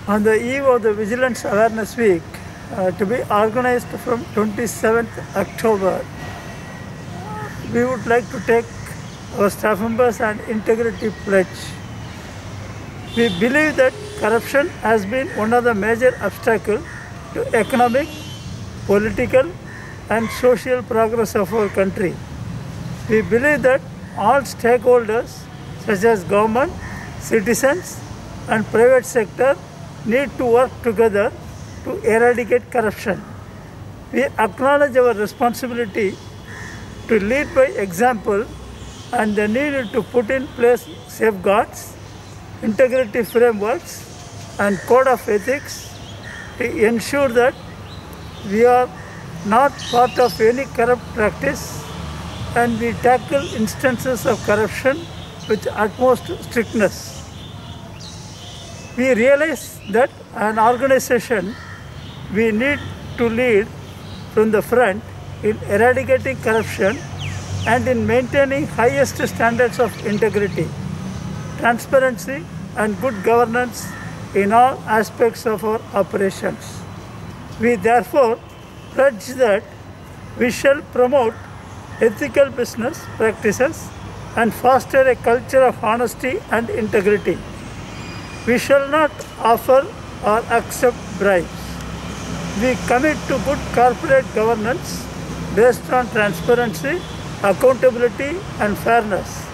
On the eve of the Vigilance Awareness Week, to be organized from 27th October, we would like to take our staff members an integrity pledge. We believe that corruption has been one of the major obstacles to economic, political and social progress of our country. We believe that all stakeholders such as government, citizens and private sector need to work together to eradicate corruption. We acknowledge our responsibility to lead by example and the need to put in place safeguards, integrity frameworks and code of ethics to ensure that we are not part of any corrupt practice and we tackle instances of corruption with utmost strictness. We realize that an organization we need to lead from the front in eradicating corruption and in maintaining highest standards of integrity, transparency and good governance in all aspects of our operations. We therefore pledge that we shall promote ethical business practices and foster a culture of honesty and integrity. We shall not offer or accept bribes. We commit to good corporate governance based on transparency, accountability and fairness.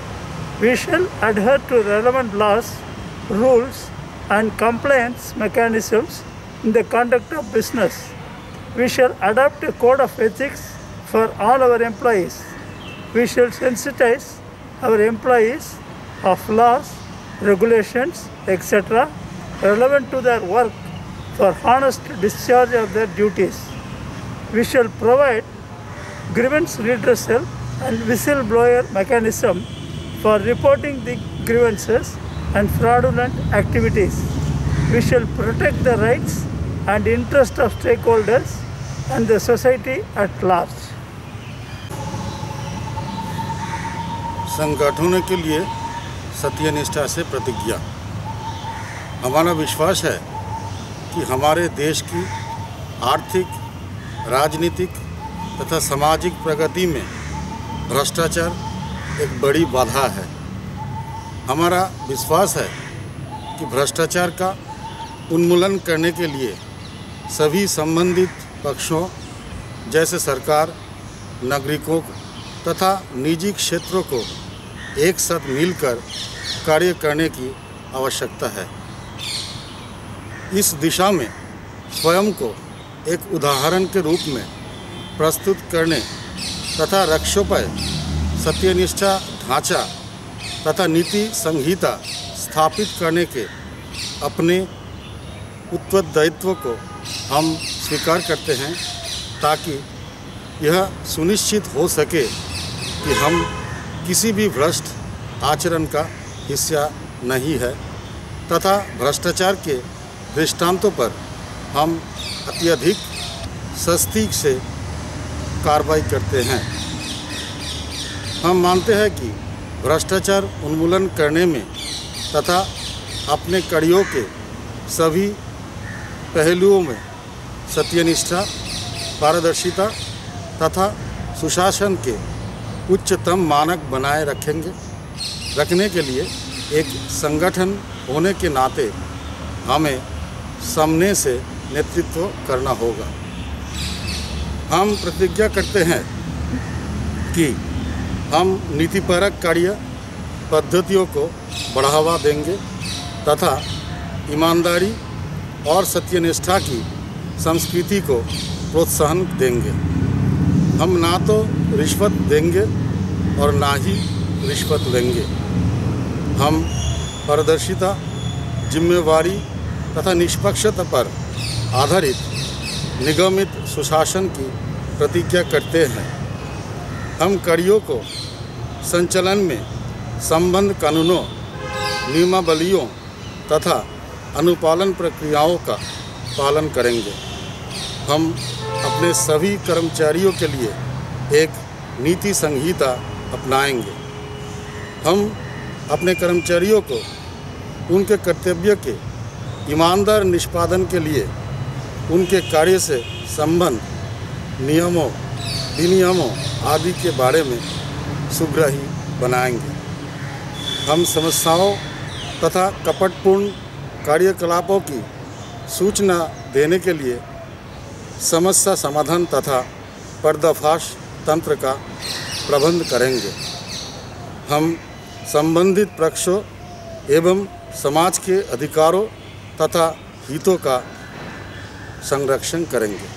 We shall adhere to relevant laws, rules and compliance mechanisms in the conduct of business. We shall adopt a code of ethics for all our employees. We shall sensitize our employees of laws, regulations, etc. relevant to their work for honest discharge of their duties. We shall provide grievance redressal and whistleblower mechanism for reporting the grievances and fraudulent activities. We shall protect the rights and interests of stakeholders and the society at large. संगठनों के लिए सत्यनिष्ठा से प्रतिज्ञा। हमारा विश्वास है कि हमारे देश की आर्थिक, राजनीतिक तथा सामाजिक प्रगति में भ्रष्टाचार एक बड़ी बाधा है। हमारा विश्वास है कि भ्रष्टाचार का उन्मूलन करने के लिए सभी संबंधित पक्षों जैसे सरकार, नागरिकों तथा निजी क्षेत्रों को एक साथ मिलकर कार्य करने की आवश्यकता है। इस दिशा में स्वयं को एक उदाहरण के रूप में प्रस्तुत करने तथा रक्षोपाय, सत्यनिष्ठा ढांचा तथा नीति संहिता स्थापित करने के अपने उत्तरदायित्व को हम स्वीकार करते हैं ताकि यह सुनिश्चित हो सके कि हम किसी भी भ्रष्ट आचरण का हिस्सा नहीं है तथा भ्रष्टाचार के दृष्टांतों पर हम अत्यधिक सख्ती से कार्रवाई करते हैं। हम मानते हैं कि भ्रष्टाचार उन्मूलन करने में तथा अपने कार्यों के सभी पहलुओं में सत्यनिष्ठा, पारदर्शिता तथा सुशासन के उच्चतम मानक बनाए रखने के लिए एक संगठन होने के नाते हमें सामने से नेतृत्व करना होगा। हम प्रतिज्ञा करते हैं कि हम नीतिपरक कार्य पद्धतियों को बढ़ावा देंगे तथा ईमानदारी और सत्यनिष्ठा की संस्कृति को प्रोत्साहन देंगे। हम ना तो रिश्वत देंगे और ना ही रिश्वत लेंगे। हम पारदर्शिता, जिम्मेवारी तथा निष्पक्षता पर आधारित निगमित सुशासन की प्रतिज्ञा करते हैं। हम कार्यों को संचालन में संबद्ध कानूनों, नियमावलियों तथा अनुपालन प्रक्रियाओं का पालन करेंगे। हम अपने सभी कर्मचारियों के लिए एक नीति संहिता अपनाएंगे। हम अपने कर्मचारियों को उनके कर्तव्य के ईमानदार निष्पादन के लिए उनके कार्य से संबंध नियमों, विनियमों आदि के बारे में सुग्राही बनाएंगे। हम समस्याओं तथा कपटपूर्ण कार्यकलापों की सूचना देने के लिए समस्या समाधान तथा पर्दाफाश तंत्र का प्रबंध करेंगे। हम संबंधित पक्षों एवं समाज के अधिकारों तथा हितों का संरक्षण करेंगे।